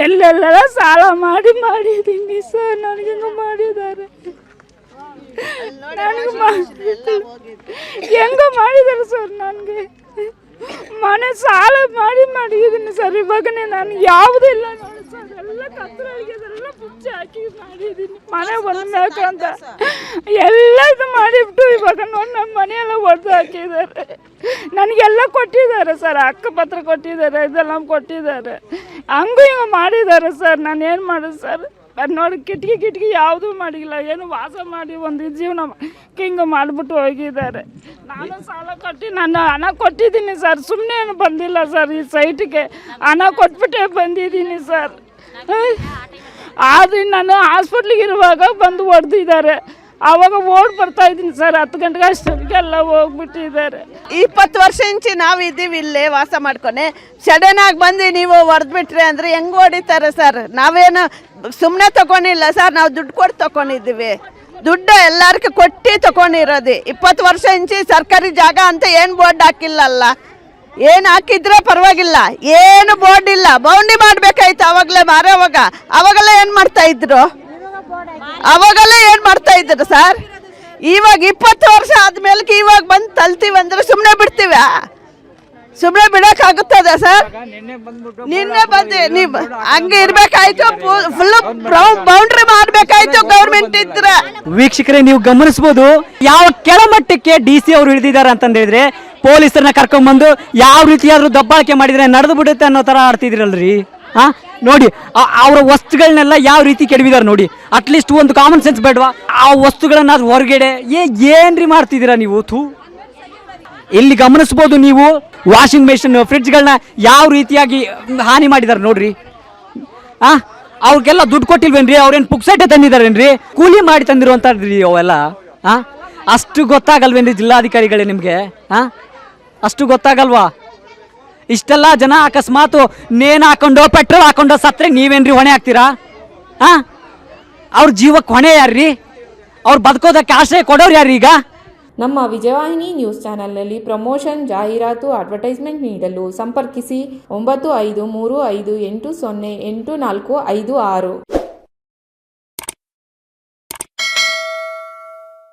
ಎಲ್ಲೆಲ್ಲ ಸಾಲ ಮಾಡಿದ್ದೀನಿ ಸರ್. ನನಗೆ ಮಾಡಿದ್ದಾರೆ, ಹೆಂಗ ಮಾಡಿದ್ದಾರೆ ಸರ್. ನನಗೆ ಮನೆ ಸಾಲ ಮಾಡಿದ್ದೀನಿ ಸರ್. ಇವಾಗನೇ ನಾನು ಯಾವುದೂ ಇಲ್ಲ ನೋಡಿ ಸರ್. ಎಲ್ಲ ಕತ್ತರಿಗೆಲ್ಲ ಮುಚ್ಚಿ ಹಾಕಿ ಮಾಡಿದ್ದೀನಿ. ಮನೆ ಬಂದ್ಬೇಕಂತ ಎಲ್ಲ ಇದು ಮಾಡಿಬಿಟ್ಟು ಇವಾಗ ನೋಡಿ ನಮ್ಮ ಮನೆಯೆಲ್ಲ ಹೊಡೆದು ಹಾಕಿದ್ದಾರೆ. ನನಗೆಲ್ಲ ಕೊಟ್ಟಿದ್ದಾರೆ ಸರ್, ಅಕ್ಕಪತ್ರ ಕೊಟ್ಟಿದ್ದಾರೆ, ಇದೆಲ್ಲ ಕೊಟ್ಟಿದ್ದಾರೆ. ಹಂಗೂ ಹಿಂಗೆ ಮಾಡಿದ್ದಾರೆ ಸರ್. ನಾನು ಏನು ಮಾಡೋದು ಸರ್? ನೋಡಿ ಕಿಟಕಿ ಯಾವುದೂ ಮಾಡಿಲ್ಲ, ಏನು ವಾಸ ಮಾಡಿ ಒಂದು ಜೀವನ ಹಿಂಗೆ ಮಾಡಿಬಿಟ್ಟು ಹೋಗಿದ್ದಾರೆ. ನಾನು ಸಾಲ ಕಟ್ಟಿ ನಾನು ಹಣ ಕೊಟ್ಟಿದ್ದೀನಿ ಸರ್. ಸುಮ್ಮನೆ ಏನು ಬಂದಿಲ್ಲ ಸರ್. ಈ ಸೈಟಿಗೆ ಹಣ ಕೊಟ್ಬಿಟ್ಟೆ ಬಂದಿದ್ದೀನಿ ಸರ್. ಆದರೆ ನಾನು ಹಾಸ್ಪಿಟ್ಲಿಗೆ ಇರುವಾಗ ಬಂದು ಹೊಡೆದಿದ್ದಾರೆ. ಆವಾಗ ಓಡ್ ಬರ್ತಾ ಇದ್ದೀನಿ ಸರ್. 10 ಗಂಟೆಗೆ ಅಷ್ಟೊತ್ತಿಗೆಲ್ಲ ಹೋಗ್ಬಿಟ್ಟಿದ್ದಾರೆ. 20 ವರ್ಷ ಇಂಚಿ ನಾವು ಇದ್ದೀವಿ ಇಲ್ಲೇ ವಾಸ ಮಾಡ್ಕೊನೆ. ಸಡನ್ ಆಗಿ ಬಂದು ನೀವು ಹೊಡೆದ್ಬಿಟ್ರಿ ಅಂದರೆ ಹೆಂಗೆ ಹೊಡಿತಾರೆ ಸರ್? ನಾವೇನು ಸುಮ್ಮನೆ ತಗೊಂಡಿಲ್ಲ ಸರ್, ನಾವು ದುಡ್ಡು ಕೊಟ್ಟು ತಗೊಂಡಿದ್ದೀವಿ. ದುಡ್ಡು ಎಲ್ಲರಿಗೂ ಕೊಟ್ಟು ತಗೊಂಡಿರೋದು. 20 ವರ್ಷ ಇಂಚಿ ಸರ್ಕಾರಿ ಜಾಗ ಅಂತ ಏನು ಬೋರ್ಡ್ ಹಾಕಿಲ್ಲಲ್ಲ. ಏನು ಹಾಕಿದ್ರೆ ಪರವಾಗಿಲ್ಲ, ಏನು ಬೋರ್ಡ್ ಇಲ್ಲ. ಬೌಂಡಿ ಮಾಡಬೇಕಾಯ್ತು ಅವಾಗಲೇ ಅವಾಗೆಲ್ಲ ಏನು ಮಾಡ್ತಾ ಇದ್ರು? ಅವಾಗೆಲ್ಲ ಏನು ಮಾಡ್ತಾ ಇದ್ರು ಸರ್? ಇವಾಗ 20 ವರ್ಷ ಆದ್ಮೇಲೆ ಇವಾಗ ಬಂದು ತಲ್ತೀವಿ ಅಂದ್ರೆ ಸುಮ್ಮನೆ ಬಿಡ್ತೀವ? ಸುಮ್ಮನೆ ಬಿಡೋಕ್ಕಾಗುತ್ತದೆ ಸರ್? ನಿನ್ನೆ ಬಂದು ನೀವು ಹಂಗೆ ಇರ್ಬೇಕಾಯ್ತು. ಫುಲ್ ಬೌಂಡ್ರಿ ಮಾಡಬೇಕಾಯ್ತು ಗೌರ್ಮೆಂಟ್ ಇದ್ರೆ. ವೀಕ್ಷಕರೇ, ನೀವು ಗಮನಿಸಬಹುದು ಯಾವ ಕೆಳಮಟ್ಟಕ್ಕೆ DC ಅವರು ಇಳಿದಿದ್ದಾರೆ ಅಂತಂದ ಹೇಳಿದ್ರೆ, ಪೊಲೀಸರನ್ನ ಕರ್ಕೊಂಡ್ಬಂದು ಯಾವ ರೀತಿಯಾದ್ರೂ ದಬ್ಬಾಳಿಕೆ ಮಾಡಿದ್ರೆ ನಡೆದು ಬಿಡುತ್ತೆ ಅನ್ನೋ ತರ ಆಡ್ತಿದ್ರಲ್ರಿ. ನೋಡಿ ಅವರ ವಸ್ತುಗಳನ್ನೆಲ್ಲ ಯಾವ ರೀತಿ ಕೆಡವಿದಾರೆ ನೋಡಿ. ಅಟ್ಲೀಸ್ಟ್ ಒಂದು ಕಾಮನ್ ಸೆನ್ಸ್ ಬೇಡವಾ? ಆ ವಸ್ತುಗಳನ್ನ ಹೊರಗಡೆ ಏನ್ರಿ ಮಾಡ್ತಿದ್ದೀರಾ ನೀವು? ಇಲ್ಲಿ ಗಮನಿಸ್ಬೋದು ನೀವು, ವಾಷಿಂಗ್ ಮೆಷಿನ್, ಫ್ರಿಡ್ಜ್ಗಳನ್ನ ಯಾವ ರೀತಿಯಾಗಿ ಹಾನಿ ಮಾಡಿದಾರೆ ನೋಡ್ರಿ. ಅವ್ರಿಗೆಲ್ಲ ದುಡ್ಡು ಕೊಟ್ಟಿಲ್ವೇನ್ರಿ? ಅವ್ರೇನು ಪುಕ್ಸಟ್ಟೆ ತಂದಿದಾರೇನ್ರಿ? ಕೂಲಿ ಮಾಡಿ ತಂದಿರುವಂತದ್ರಿ ಅವೆಲ್ಲ. ಅಷ್ಟು ಗೊತ್ತಾಗಲ್ವೇನ್ರಿ ಜಿಲ್ಲಾಧಿಕಾರಿಗಳೇ ನಿಮಗೆ? ಅಷ್ಟು ಗೊತ್ತಾಗಲ್ವಾ? ಇಷ್ಟೆಲ್ಲ ಜನ ಅಕಸ್ಮಾತ್ ನೇಣು ಹಾಕೊಂಡು ಪೆಟ್ರೋಲ್ ಹಾಕೊಂಡು ಸತ್ರೆ ನೀವೇನ್ರಿ ಹೊಣೆ ಹಾಕ್ತೀರಾ? ಅವ್ರ ಜೀವಕ್ಕೆ ಹೊಣೆ ಯಾರ್ರಿ? ಅವ್ರು ಬದುಕೋದಕ್ಕೆ ಆಶ್ರಯ ಕೊಡೋರು ಯಾರು? ಈಗ ನಮ್ಮ ವಿಜಯವಾಹಿನಿ ನ್ಯೂಸ್ ಚಾನೆಲ್ನಲ್ಲಿ ಪ್ರಮೋಷನ್, ಜಾಹೀರಾತು, ಅಡ್ವರ್ಟೈಸ್ಮೆಂಟ್ ನೀಡಲು ಸಂಪರ್ಕಿಸಿ 9535808456.